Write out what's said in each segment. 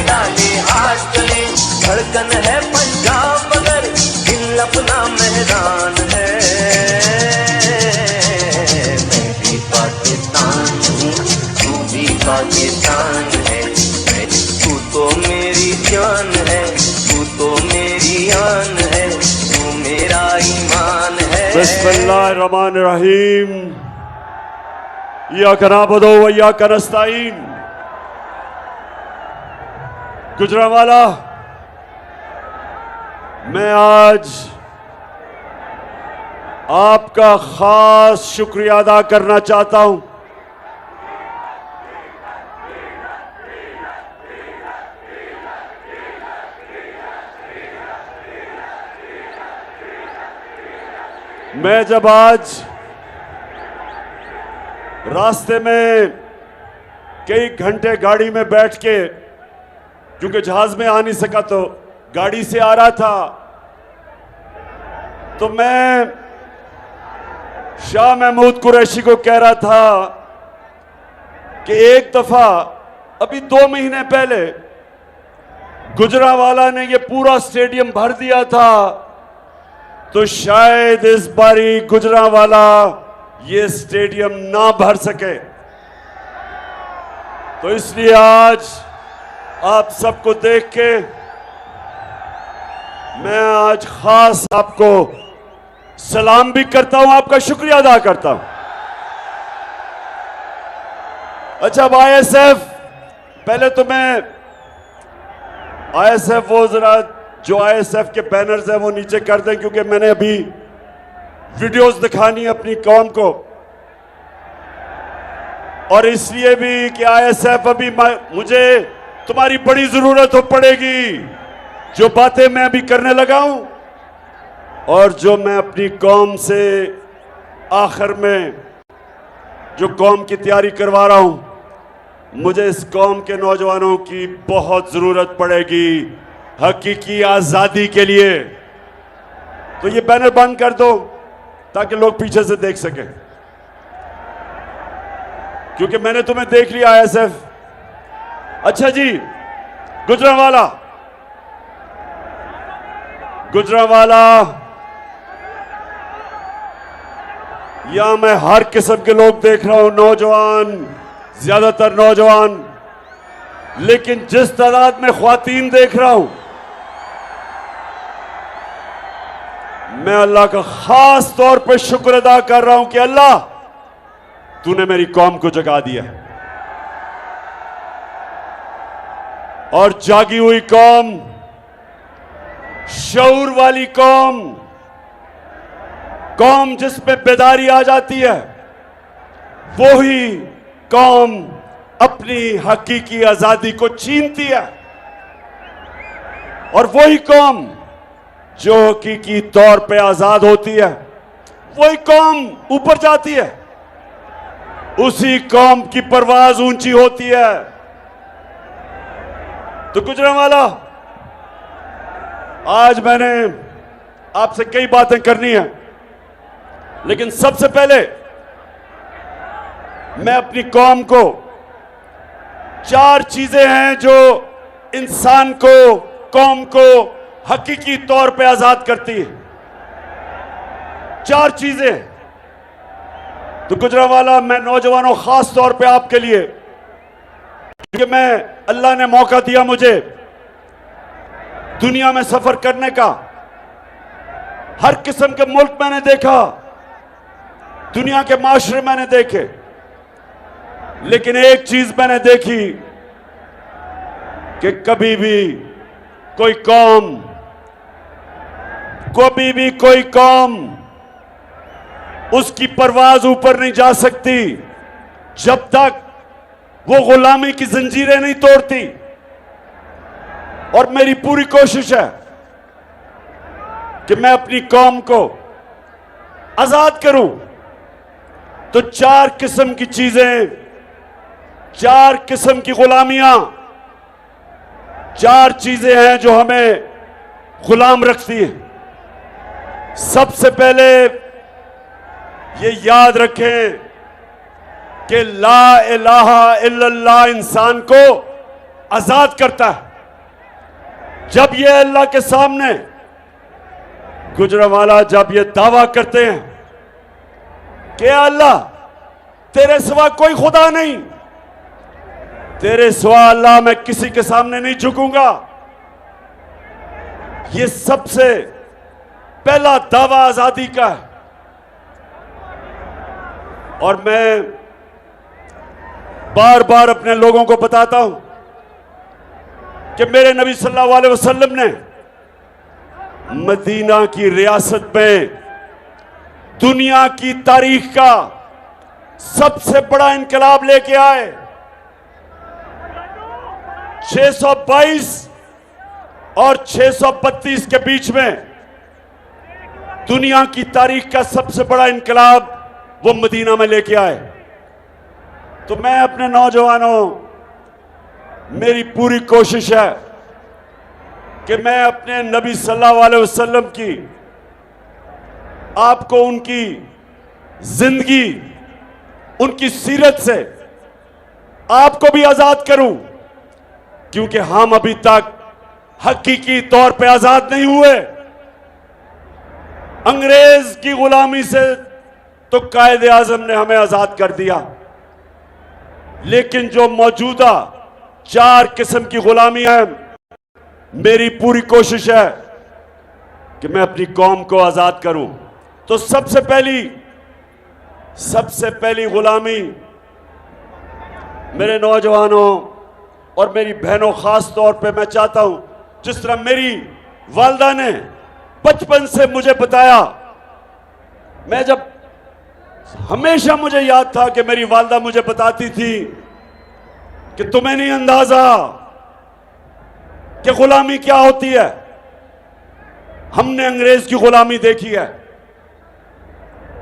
डाले हाथ चले, धड़कन है पंजाब मगर दिल अपना मैदान है। मैं भी पाकिस्तान हूँ, तू भी पाकिस्तान है, तू तो मेरी जान है, तू तो मेरी आन है, तू मेरा ईमान है। बिस्मिल्लाहिर्रहमानिर्रहीम। इय्याका नअबुदु व इय्याका नस्तईन। गुजरांवाला, मैं आज आपका खास शुक्रिया अदा करना चाहता हूं। मैं जब आज रास्ते में कई घंटे गाड़ी में बैठ के, क्योंकि जहाज में आ नहीं सका तो गाड़ी से आ रहा था, तो मैं शाह महमूद कुरैशी को कह रहा था कि एक दफा अभी 2 महीने पहले गुजरांवाला ने ये पूरा स्टेडियम भर दिया था, तो शायद इस बारी गुजरांवाला ये स्टेडियम ना भर सके। तो इसलिए आज आप सबको देख के मैं आज खास आपको सलाम भी करता हूं, आपका शुक्रिया अदा करता हूं। अच्छा, अब आईएसएफ, पहले तो मैं आईएसएफ वो जरा जो आईएसएफ के बैनर्स हैं वो नीचे कर दें, क्योंकि मैंने अभी वीडियोस दिखानी अपनी कौम को, और इसलिए भी कि आईएसएफ अभी मुझे तुम्हारी बड़ी जरूरत हो पड़ेगी। जो बातें मैं अभी करने लगा हूं और जो मैं अपनी कौम से आखिर में जो कौम की तैयारी करवा रहा हूं, मुझे इस कौम के नौजवानों की बहुत जरूरत पड़ेगी हकीकी आजादी के लिए। तो ये बैनर बंद कर दो ताकि लोग पीछे से देख सकें, क्योंकि मैंने तुम्हें देख लिया आईएसएफ। अच्छा जी, गुजरांवाला, गुजरांवाला, यहां मैं हर किस्म के लोग देख रहा हूं, नौजवान, ज्यादातर नौजवान, लेकिन जिस तादाद में ख्वातीन देख रहा हूं, मैं अल्लाह का खास तौर पर शुक्र अदा कर रहा हूं कि अल्लाह तूने मेरी कौम को जगा दिया, और जागी हुई कौम, शऊर वाली कौम, कौम जिसमें बेदारी आ जाती है, वो ही कौम अपनी हकीकी आजादी को छीनती है, और वही कौम जो हकीकी तौर पे आजाद होती है, वही कौम ऊपर जाती है, उसी कौम की परवाज ऊंची होती है। तो गुजरांवाला, आज मैंने आपसे कई बातें करनी है, लेकिन सबसे पहले मैं अपनी कौम को 4 चीजें हैं जो इंसान को, कौम को हकीकी तौर पे आजाद करती है। 4 चीजें। तो गुजरांवाला, मैं नौजवानों, खास तौर पे आपके लिए, क्योंकि मैं, अल्लाह ने मौका दिया मुझे दुनिया में सफर करने का, हर किस्म के मुल्क मैंने देखा, दुनिया के माशरे मैंने देखे, लेकिन एक चीज मैंने देखी कि कभी भी कोई कौम, कभी भी कोई कौम उसकी परवाज ऊपर नहीं जा सकती जब तक वो गुलामी की जंजीरें नहीं तोड़ती। और मेरी पूरी कोशिश है कि मैं अपनी कौम को आजाद करूं। तो 4 किस्म की चीजें, 4 किस्म की गुलामियां, 4 चीजें हैं जो हमें गुलाम रखती हैं। सबसे पहले ये याद रखें कि ला इलाहा इल्लल्लाह इंसान को आजाद करता है। जब ये अल्लाह के सामने गुजरांवाला जब ये दावा करते हैं कि अल्लाह तेरे सिवा कोई खुदा नहीं, तेरे सिवा अल्लाह मैं किसी के सामने नहीं झुकूंगा, ये सबसे पहला दावा आजादी का है। और मैं बार बार अपने लोगों को बताता हूं कि मेरे नबी सल्लल्लाहु अलैहि वसल्लम ने मदीना की रियासत में दुनिया की तारीख का सबसे बड़ा इनकलाब लेके आए। 622 और 632 के बीच में दुनिया की तारीख का सबसे बड़ा इनकलाब वो मदीना में लेके आए। तो मैं अपने नौजवानों, मेरी पूरी कोशिश है कि मैं अपने नबी सल्लल्लाहु अलैहि वसल्लम की आपको उनकी जिंदगी, उनकी सीरत से आपको भी आजाद करूं, क्योंकि हम अभी तक हकीकी तौर पे आजाद नहीं हुए। अंग्रेज की गुलामी से तो कायदे आजम ने हमें आजाद कर दिया, लेकिन जो मौजूदा 4 किस्म की गुलामी है, मेरी पूरी कोशिश है कि मैं अपनी कौम को आजाद करूं। तो सबसे पहली गुलामी मेरे नौजवानों और मेरी बहनों, खास तौर पे मैं चाहता हूं, जिस तरह मेरी वालदा ने बचपन से मुझे बताया, मैं जब हमेशा मुझे याद था कि मेरी वालदा मुझे बताती थी कि तुम्हें नहीं अंदाजा कि गुलामी क्या होती है। हमने अंग्रेज की गुलामी देखी है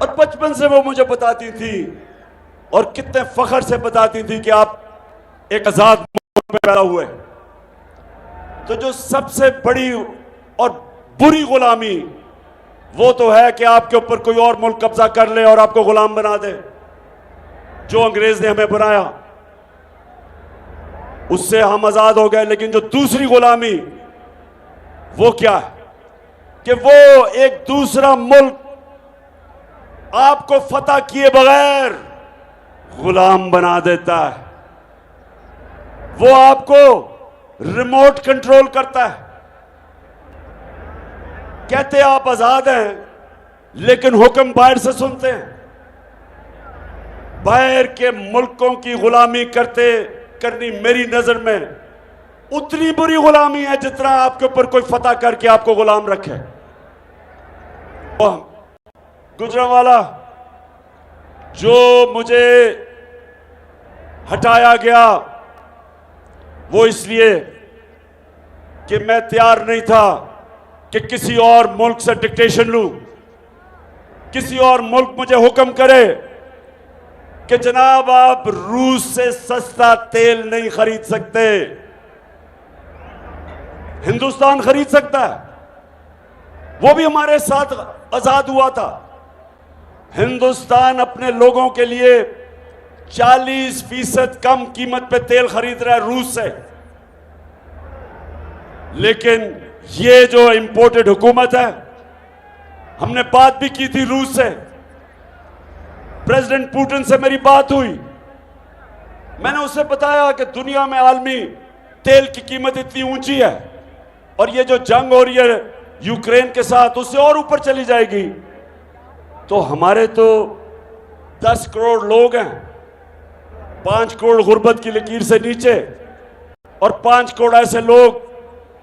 और बचपन से वो मुझे बताती थी और कितने फख्र से बताती थी कि आप एक आजाद मुल्क में पैदा हुए। तो जो सबसे बड़ी और बुरी गुलामी वो तो है कि आपके ऊपर कोई और मुल्क कब्जा कर ले और आपको गुलाम बना दे, जो अंग्रेज ने हमें बनाया, उससे हम आजाद हो गए। लेकिन जो दूसरी गुलामी वो क्या है कि वो एक दूसरा मुल्क आपको फतह किए बगैर गुलाम बना देता है, वो आपको रिमोट कंट्रोल करता है। कहते आप आजाद हैं, लेकिन हुक्म बाहर से सुनते हैं। बाहर के मुल्कों की गुलामी करनी मेरी नजर में उतनी बुरी गुलामी है जितना आपके ऊपर कोई फतह करके आपको गुलाम रखे। गुजरांवाला जो मुझे हटाया गया वो इसलिए कि मैं तैयार नहीं था कि किसी और मुल्क से डिक्टेशन लूं, किसी और मुल्क मुझे हुक्म करे कि जनाब आप रूस से सस्ता तेल नहीं खरीद सकते, हिंदुस्तान खरीद सकता है। वो भी हमारे साथ आजाद हुआ था। हिंदुस्तान अपने लोगों के लिए 40% कम कीमत पे तेल खरीद रहा है रूस से। लेकिन ये जो इंपोर्टेड हुकूमत है, हमने बात भी की थी रूस से, प्रेसिडेंट पुतिन से मेरी बात हुई। मैंने उससे बताया कि दुनिया में आलमी तेल की कीमत इतनी ऊंची है और ये जो जंग हो रही है यूक्रेन के साथ, उससे और ऊपर चली जाएगी। तो हमारे तो 10 करोड़ लोग हैं, 5 करोड़ गुर्बत की लकीर से नीचे, और 5 करोड़ ऐसे लोग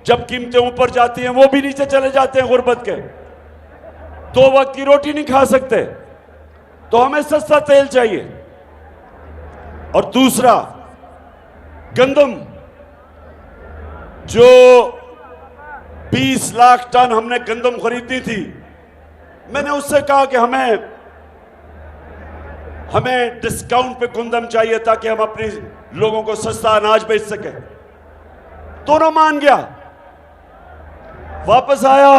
जब कीमतें ऊपर जाती हैं वो भी नीचे चले जाते हैं गुर्बत के, 2 वक्त की रोटी नहीं खा सकते। तो हमें सस्ता तेल चाहिए। और दूसरा गंदम, जो 20 लाख टन हमने गंदम खरीदी थी, मैंने उससे कहा कि हमें डिस्काउंट पे गंदम चाहिए ताकि हम अपने लोगों को सस्ता अनाज बेच सके। दोनों मान गया, वापस आया।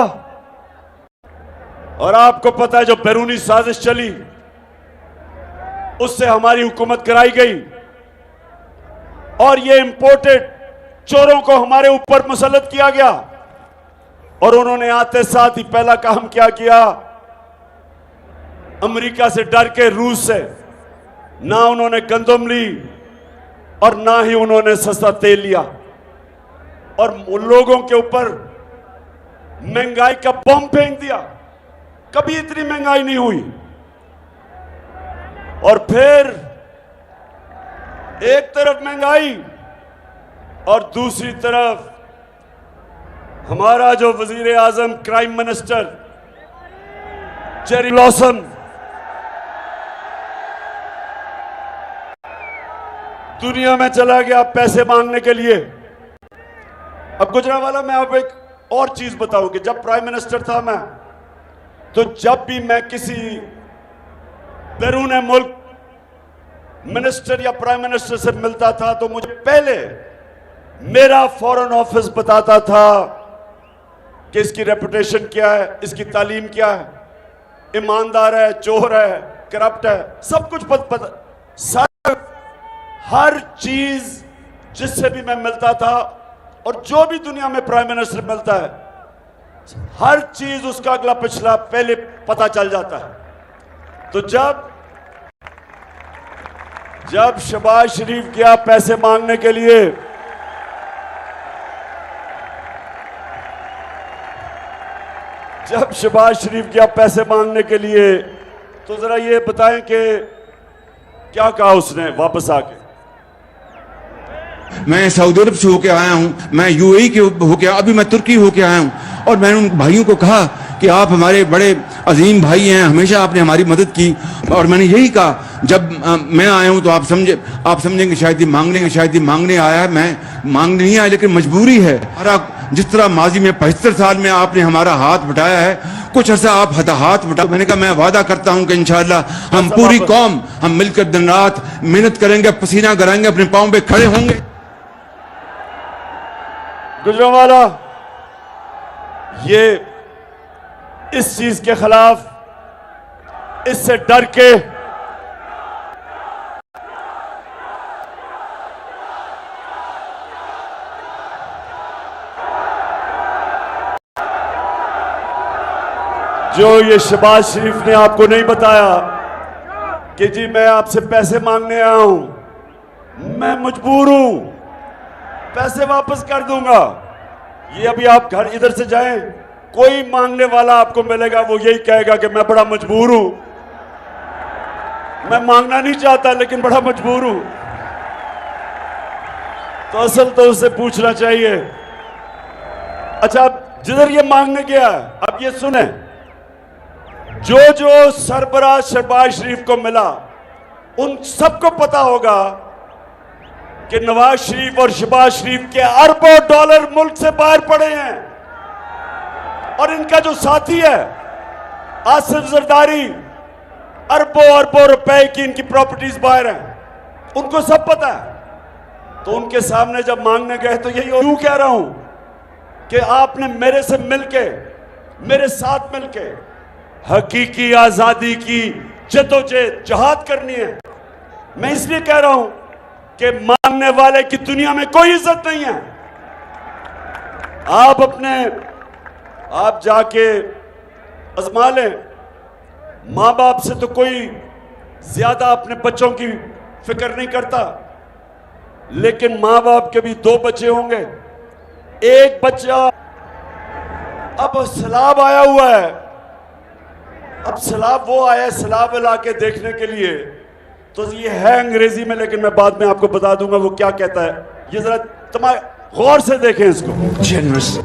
और आपको पता है जो बैरूनी साजिश चली उससे हमारी हुकूमत कराई गई और ये इंपोर्टेड चोरों को हमारे ऊपर मुसल्लत किया गया। और उन्होंने आते साथ ही पहला काम क्या किया, अमेरिका से डर के, रूस से, ना उन्होंने गंदम ली और ना ही उन्होंने सस्ता तेल लिया, और उन लोगों के ऊपर महंगाई का बम फेंक दिया। कभी इतनी महंगाई नहीं हुई। और फिर एक तरफ महंगाई और दूसरी तरफ हमारा जो वजीर आजम, क्राइम मिनिस्टर जेरी लॉसन, दुनिया में चला गया पैसे मांगने के लिए। अब गुजरांवाला, मैं अब एक और चीज बताऊं कि जब प्राइम मिनिस्टर था मैं, तो जब भी मैं किसी बैरून मुल्क मिनिस्टर या प्राइम मिनिस्टर से मिलता था तो मुझे पहले मेरा फॉरेन ऑफिस बताता था कि इसकी रेपुटेशन क्या है, इसकी तालीम क्या है, ईमानदार है, चोर है, करप्ट है, सब कुछ पता, हर चीज जिससे भी मैं मिलता था, और जो भी दुनिया में प्राइम मिनिस्टर मिलता है, हर चीज उसका अगला पिछला पहले पता चल जाता है। तो जब शहबाज शरीफ गया पैसे मांगने के लिए, जब शहबाज शरीफ गया पैसे मांगने के लिए, तो जरा ये बताएं कि क्या कहा उसने वापस आके। मैं सऊदी अरब से होके आया हूँ, मैं यूएई के होके, अभी मैं तुर्की होके आया हूँ, और मैंने उन भाइयों को कहा कि आप हमारे बड़े अजीम भाई हैं, हमेशा आपने हमारी मदद की। और मैंने यही कहा, जब मैं आया हूँ तो आप समझेंगे शायद ये मांगने आया है। मैं मांगने नहीं आया, लेकिन मजबूरी है। जिस तरह माजी में 75 साल में आपने हमारा हाथ बटाया है, कुछ अर्सा आप हाथ बटा। मैंने कहा मैं वादा करता हूं कि इंशाअल्लाह हम पूरी कौम हम मिलकर दिन रात मेहनत करेंगे, पसीना कराएंगे, अपने पांव पे खड़े होंगे। गुजरांवाला, ये इस चीज के खिलाफ, इससे डर के जो ये शहबाज शरीफ ने आपको नहीं बताया कि जी मैं आपसे पैसे मांगने आया हूं, मैं मजबूर हूं, पैसे वापस कर दूंगा। ये अभी आप घर इधर से जाएं, कोई मांगने वाला आपको मिलेगा, वो यही कहेगा कि मैं बड़ा मजबूर हूं, मैं मांगना नहीं चाहता लेकिन बड़ा मजबूर हूं। तो असल तो उससे पूछना चाहिए। अच्छा, अब जिधर ये मांगने गया, अब ये सुने, जो सरबराह शहबाज शरीफ को मिला, उन सबको पता होगा कि नवाज शरीफ और शहबाज शरीफ के अरबों डॉलर मुल्क से बाहर पड़े हैं, और इनका जो साथी है आसिफ जरदारी, अरबों रुपए की इनकी प्रॉपर्टीज बाहर हैं, उनको सब पता है। तो उनके सामने जब मांगने गए तो यही क्यों कह रहा हूं कि आपने मेरे से मिलके, मेरे साथ मिलके हकीकी आजादी की जद्दोजहद जहाद करनी है। मैं इसलिए कह रहा हूं कि मांगने वाले की दुनिया में कोई इज्जत नहीं है। आप जाके आजमा लें, मां बाप से तो कोई ज्यादा अपने बच्चों की फिक्र नहीं करता, लेकिन मां बाप के भी 2 बच्चे होंगे, एक बच्चा अब सैलाब आया हुआ है, अब सैलाब वो आया है सैलाब इलाके देखने के लिए, तो ये है अंग्रेजी में, लेकिन मैं बाद में आपको बता दूंगा वो क्या कहता है। ये जरा गौर से देखें इसको। Generous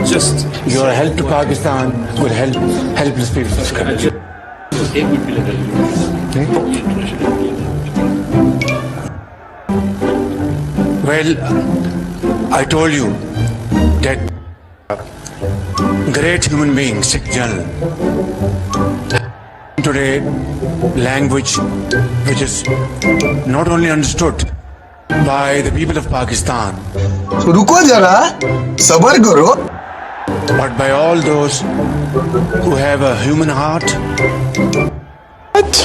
just your help to Pakistan will help helpless people in this country. Well, I told you that great human beings, Sikh Jalsa, today language which is not only understood by the people of Pakistan, रुको जरा, सबर करो, but by all those who have a human heart. What?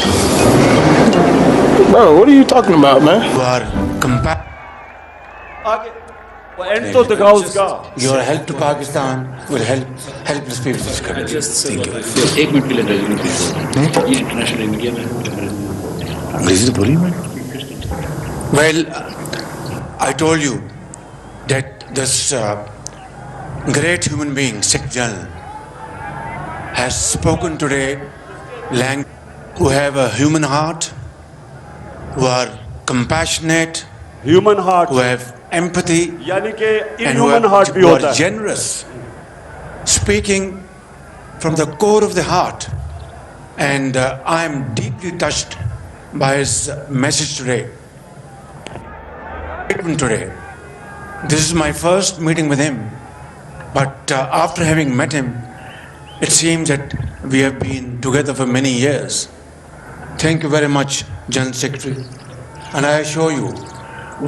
Bro, what are you talking about, man? Who are आगे and तो दिखाओ उसका। Your help to Pakistan will help helpless people in this country. Thank you. एक minute के लिए रेजिग्नेट भेज दो। ये इंटरनेशनल मीडिया में अंग्रेजी तो बोली मैं। Well, I told you that this great human being, Sikh Jalsa, has spoken today, who have a human heart, who are compassionate, human heart, who have empathy, यानी कि and who इनह्यूमन हार्ट भी who होता are है। generous, speaking from the core of the heart. And I am deeply touched by his message today. Today, this is my first meeting with him, but after having met him, it seems that we have been together for many years. Thank you very much, General Secretary, and I assure you,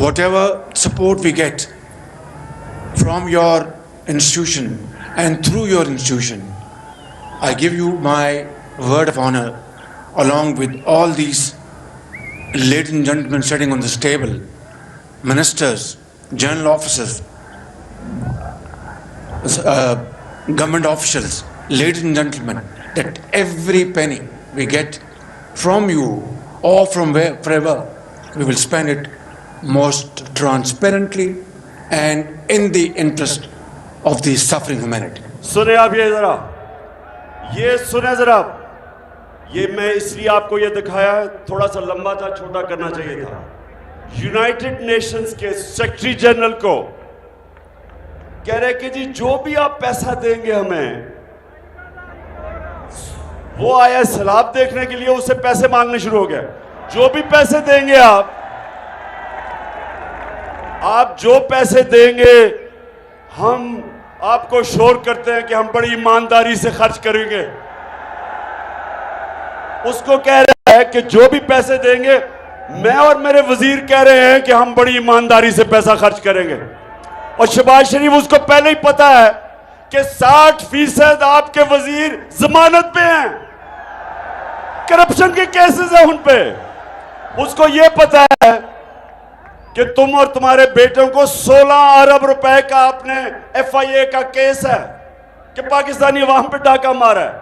whatever support we get from your institution and through your institution, I give you my word of honor, along with all these ladies and gentlemen sitting on this table, ministers, general officers, government officials, ladies and gentlemen, that every penny we get from you or from wherever, we will spend it most transparently and in the interest of the suffering humanity. सुने आप ये जरा, ये सुने जरा, ये मैं इसलिए आपको ये दिखाया है, थोड़ा सा लंबा था, छोटा करना चाहिए था। यूनाइटेड नेशंस के सेक्रेटरी जनरल को कह रहे कि जी जो भी आप पैसा देंगे हमें, वो आया सैलाब देखने के लिए, उससे पैसे मांगने शुरू हो गए। जो भी पैसे देंगे आप जो पैसे देंगे, हम आपको श्योर करते हैं कि हम बड़ी ईमानदारी से खर्च करेंगे। उसको कह रहा है कि जो भी पैसे देंगे, मैं और मेरे वजीर कह रहे हैं कि हम बड़ी ईमानदारी से पैसा खर्च करेंगे। और शहबाज शरीफ उसको पहले ही पता है कि 60% आपके वजीर जमानत पे हैं, करप्शन के केसेस हैं उन पे। उसको यह पता है कि तुम और तुम्हारे बेटों को 16 अरब रुपए का आपने FIA का केस है कि पाकिस्तानी अवाम पे डाका मारा है।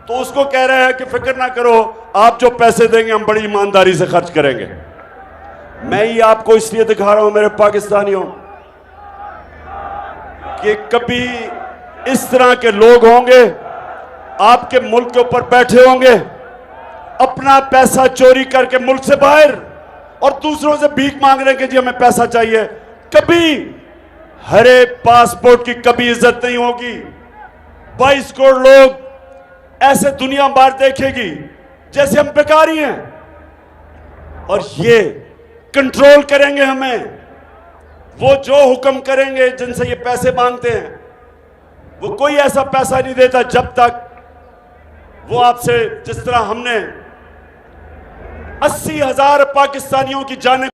तो उसको कह रहे हैं कि फिक्र ना करो, आप जो पैसे देंगे हम बड़ी ईमानदारी से खर्च करेंगे। मैं ये आपको इसलिए दिखा रहा हूं मेरे पाकिस्तानियों कि कभी इस तरह के लोग होंगे आपके मुल्क के ऊपर बैठे होंगे, अपना पैसा चोरी करके मुल्क से बाहर, और दूसरों से भीख मांग रहे हैं कि जी हमें पैसा चाहिए। कभी हरे पासपोर्ट की कभी इज्जत नहीं होगी। 22 करोड़ लोग ऐसे दुनिया भर देखेगी जैसे हम बेकारी हैं, और ये कंट्रोल करेंगे हमें। वो जो हुक्म करेंगे, जिनसे ये पैसे मांगते हैं, वो कोई ऐसा पैसा नहीं देता जब तक वो आपसे, जिस तरह हमने 80,000 पाकिस्तानियों की जानें